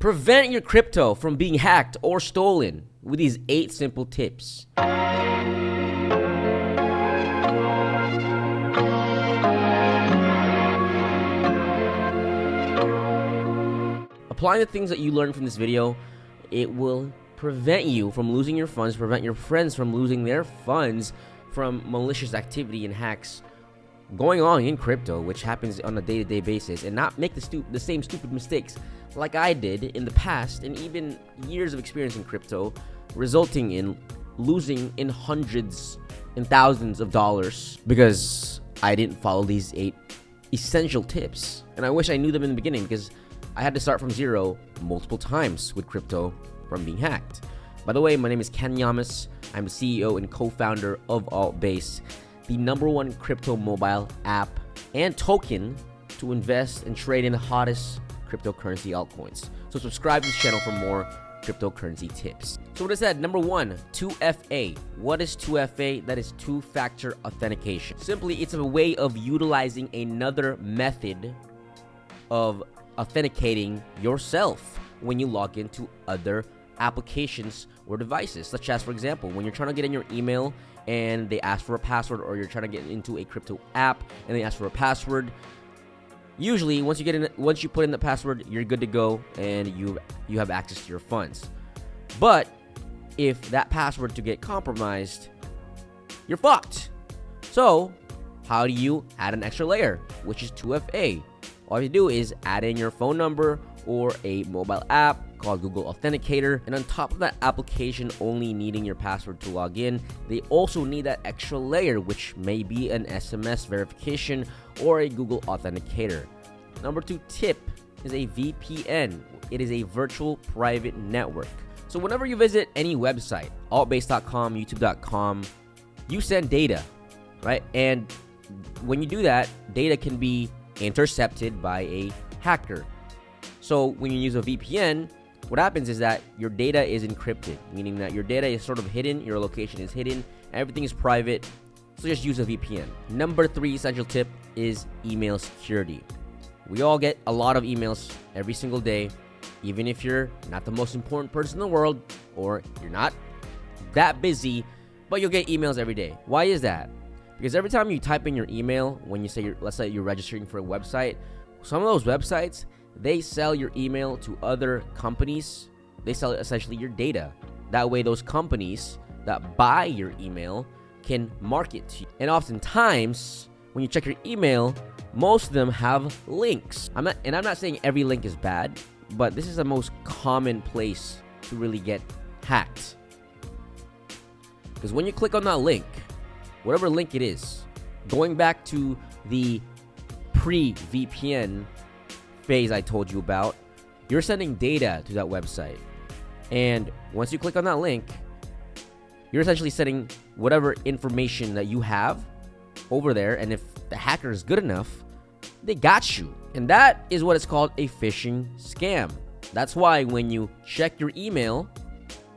Prevent your crypto from being hacked or stolen with these 8 simple tips. Applying the things that you learned from this video, it will prevent you from losing your funds, prevent your friends from losing their funds from malicious activity and hacks going on in crypto, which happens on a day-to-day basis, and not make the same stupid mistakes like I did in the past, and even years of experience in crypto, resulting in losing in hundreds and thousands of dollars because I didn't follow these 8 essential tips. And I wish I knew them in the beginning, because I had to start from zero multiple times with crypto from being hacked. By the way, my name is Ken Yamas. I'm the CEO and co-founder of ALTBASE, the #1 crypto mobile app and token to invest and trade in the hottest cryptocurrency altcoins. So subscribe to this channel for more cryptocurrency tips. So what is that? Number 1, 2FA. What is 2FA? That is two-factor authentication. Simply, it's a way of utilizing another method of authenticating yourself when you log into other applications or devices, such as, for example, when you're trying to get in your email and they ask for a password, or you're trying to get into a crypto app and they ask for a password. Usually, once you put in the password, you're good to go and you have access to your funds. But if that password to get compromised, you're fucked. So how do you add an extra layer, which is 2FA? All you do is add in your phone number or a mobile app called Google Authenticator, and on top of that application only needing your password to log in, they also need that extra layer, which may be an SMS verification or a Google Authenticator. Number 2 tip is a VPN. It is a virtual private network. So whenever you visit any website, altbase.com, youtube.com, you send data, right? And when you do that, data can be intercepted by a hacker. So when you use a VPN, what happens is that your data is encrypted, meaning that your data is sort of hidden, your location is hidden, everything is private, so just use a VPN. Number 3 essential tip is email security. We all get a lot of emails every single day, even if you're not the most important person in the world, or you're not that busy, but you'll get emails every day. Why is that? Because every time you type in your email, when you say let's say you're registering for a website, some of those websites, they sell your email to other companies. They sell essentially your data. That way those companies that buy your email can market to you. And oftentimes, when you check your email, most of them have links. I'm not saying every link is bad, but this is the most common place to really get hacked. Because when you click on that link, whatever link it is, going back to the pre-VPN phase I told you about, you're sending data to that website. And once you click on that link, you're essentially sending whatever information that you have over there. And if the hacker is good enough, they got you. And that is what is called a phishing scam. That's why when you check your email,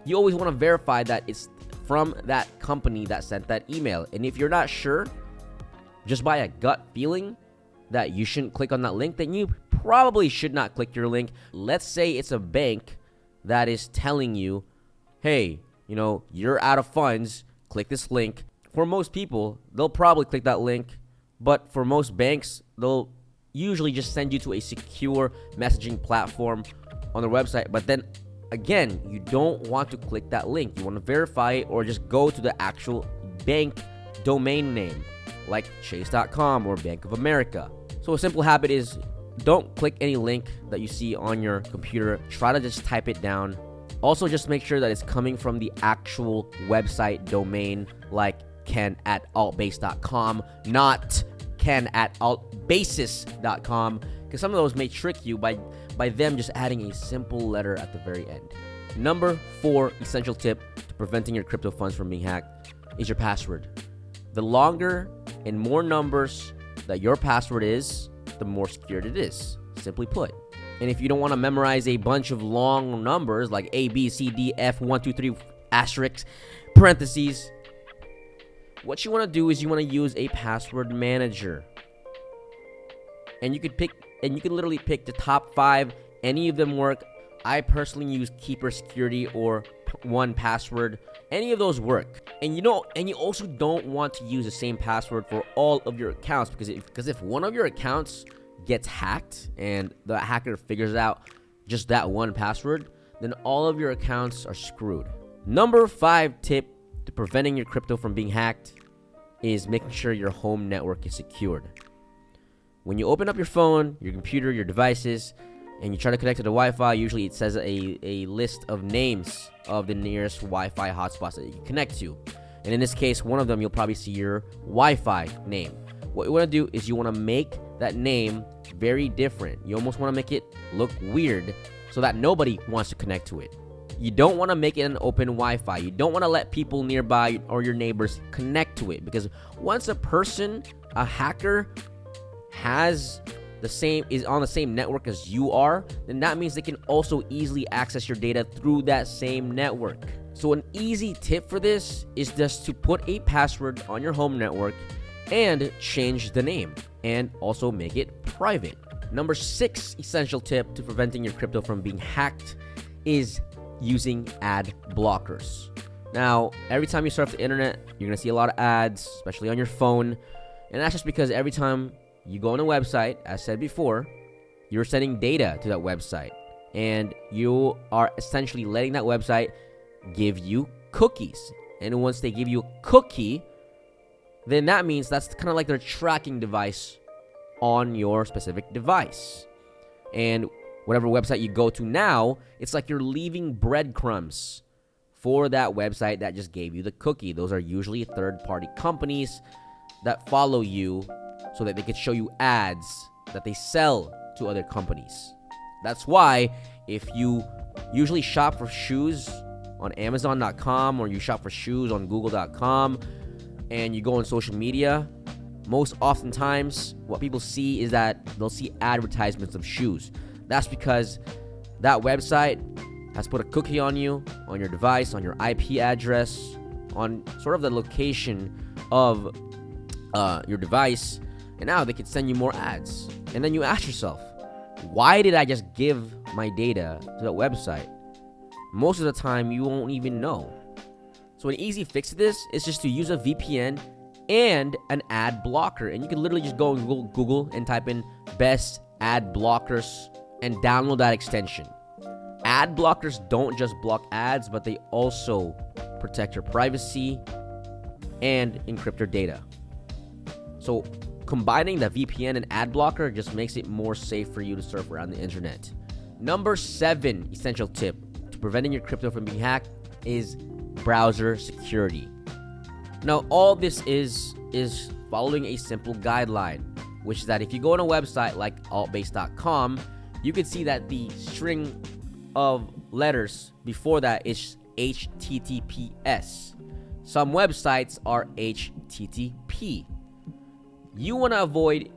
you always want to verify that it's from that company that sent that email. And if you're not sure, just by a gut feeling that you shouldn't click on that link, then you probably should not click your link. Let's say it's a bank that is telling you, hey, you're out of funds, click this link. For most people, they'll probably click that link, but for most banks, they'll usually just send you to a secure messaging platform on their website. But then again, you don't want to click that link. You want to verify it, or just go to the actual bank domain name, like chase.com or Bank of America. So a simple habit is don't click any link that you see on your computer. Try to just type it down. Also, just make sure that it's coming from the actual website domain, like ken@altbase.com, not ken@altbases.com, because some of those may trick you by them just adding a simple letter at the very end. Number 4 essential tip to preventing your crypto funds from being hacked is your password. The longer and more numbers that your password is, the more secured it is, simply put. And if you don't want to memorize a bunch of long numbers like A, B, C, D, F, 1, 2, 3, asterisk, parentheses, what you want to do is you want to use a password manager. And you could literally pick the top 5. Any of them work. I personally use Keeper Security or 1Password. Any of those work. And you also don't want to use the same password for all of your accounts, because if one of your accounts gets hacked and the hacker figures out just that one password, then all of your accounts are screwed. Number 5 tip to preventing your crypto from being hacked is making sure your home network is secured. When you open up your phone, your computer, your devices, and you try to connect to the Wi-Fi, usually it says a list of names of the nearest Wi-Fi hotspots that you can connect to. And in this case, one of them, you'll probably see your Wi-Fi name. What you want to do is you want to make that name very different. You almost want to make it look weird so that nobody wants to connect to it. You don't want to make it an open Wi-Fi. You don't want to let people nearby or your neighbors connect to it, because once a hacker is on the same network as you are, then that means they can also easily access your data through that same network. So an easy tip for this is just to put a password on your home network and change the name, and also make it private. Number 6 essential tip to preventing your crypto from being hacked is using ad blockers. Now, every time you surf the internet, you're gonna see a lot of ads, especially on your phone, and that's just because every time you go on a website, as said before, you're sending data to that website, and you are essentially letting that website give you cookies. And once they give you a cookie, then that means that's kind of like their tracking device on your specific device. And whatever website you go to now, it's like you're leaving breadcrumbs for that website that just gave you the cookie. Those are usually third-party companies that follow you so that they could show you ads that they sell to other companies. That's why if you usually shop for shoes on Amazon.com or you shop for shoes on Google.com and you go on social media, most oftentimes what people see is that they'll see advertisements of shoes. That's because that website has put a cookie on you, on your device, on your IP address, on sort of the location of your device, and now they could send you more ads. And then you ask yourself, why did I just give my data to that website? Most of the time, you won't even know. So an easy fix to this is just to use a VPN and an ad blocker. And you can literally just go on Google and type in best ad blockers and download that extension. Ad blockers don't just block ads, but they also protect your privacy and encrypt your data. So combining the VPN and ad blocker just makes it more safe for you to surf around the internet. Number 7 essential tip to preventing your crypto from being hacked is browser security. Now, all this is following a simple guideline, which is that if you go on a website like ALTBASE.com, you can see that the string of letters before that is HTTPS. Some websites are HTTP. You want to avoid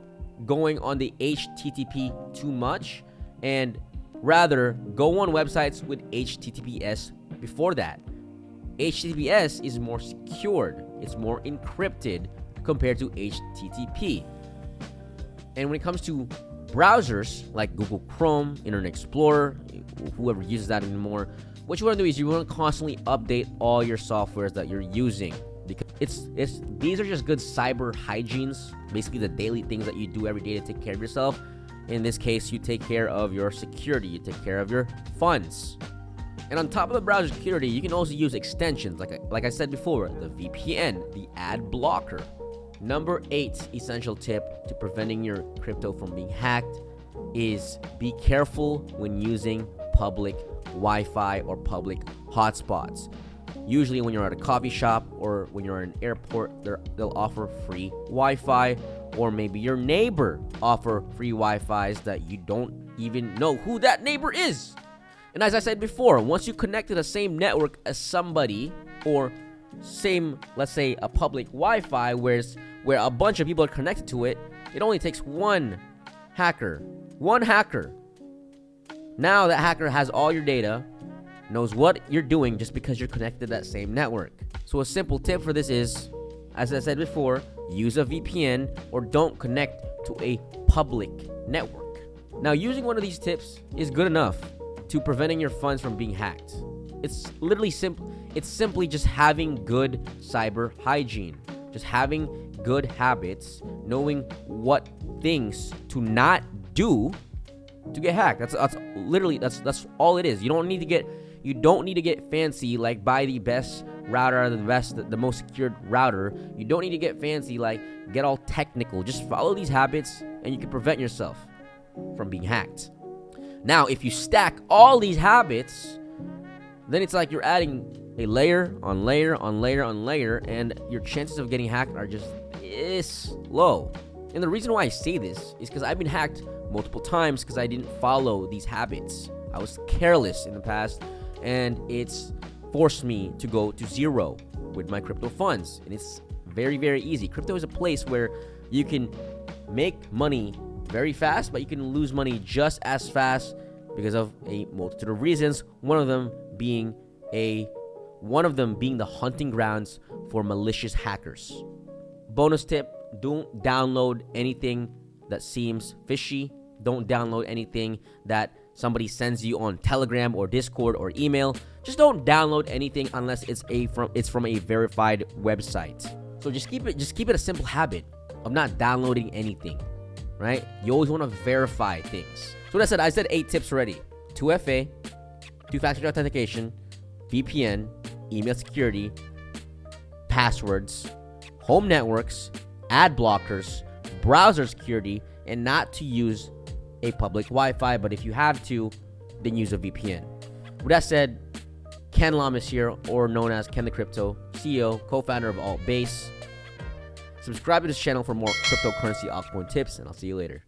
going on the HTTP too much, and rather go on websites with HTTPS before that. HTTPS is more secured, it's more encrypted compared to HTTP. And when it comes to browsers like Google Chrome, Internet Explorer, whoever uses that anymore, what you want to do is you want to constantly update all your softwares that you're using, because these are just good cyber hygienes, basically the daily things that you do every day to take care of yourself. In this case, you take care of your security, you take care of your funds. And on top of the browser security, you can also use extensions like I said before, the VPN, the ad blocker. Number 8 essential tip to preventing your crypto from being hacked is be careful when using public Wi-Fi or public hotspots. Usually when you're at a coffee shop or when you're at an airport, they'll offer free Wi-Fi, or maybe your neighbor offer free Wi-Fi's that you don't even know who that neighbor is. And as I said before, once you connect to the same network as somebody, or same, let's say, a public Wi-Fi where a bunch of people are connected to it, it only takes one hacker. Now that hacker has all your data, knows what you're doing just because you're connected to that same network. So a simple tip for this is, as I said before, use a VPN or don't connect to a public network. Now, using one of these tips is good enough to preventing your funds from being hacked. It's literally simple. It's simply just having good cyber hygiene, just having good habits, knowing what things to not do to get hacked. That's literally that's all it is. You don't need to get fancy, like buy the best router, the most secured router. You don't need to get fancy, like get all technical. Just follow these habits and you can prevent yourself from being hacked. Now, if you stack all these habits, then it's like you're adding a layer on layer on layer on layer, and your chances of getting hacked are just low. And the reason why I say this is because I've been hacked multiple times because I didn't follow these habits. I was careless in the past, and it's forced me to go to zero with my crypto funds. And it's very, very easy. Crypto is a place where you can make money very fast, but you can lose money just as fast because of a multitude of reasons. One of them being the hunting grounds for malicious hackers. Bonus tip: don't download anything that seems fishy. Don't download anything that somebody sends you on Telegram or Discord or email. Just don't download anything unless it's from a verified website. So just keep it a simple habit of not downloading anything, right? You always want to verify things. So what I said 8 tips already. 2FA, two-factor authentication, VPN, email security, passwords, home networks, ad blockers, browser security, and not to use a public Wi-Fi, but if you have to, then use a VPN. With that said, Ken Lamas here, or known as Ken the Crypto, CEO, co-founder of ALTBASE. Subscribe to this channel for more cryptocurrency altcoin tips, and I'll see you later.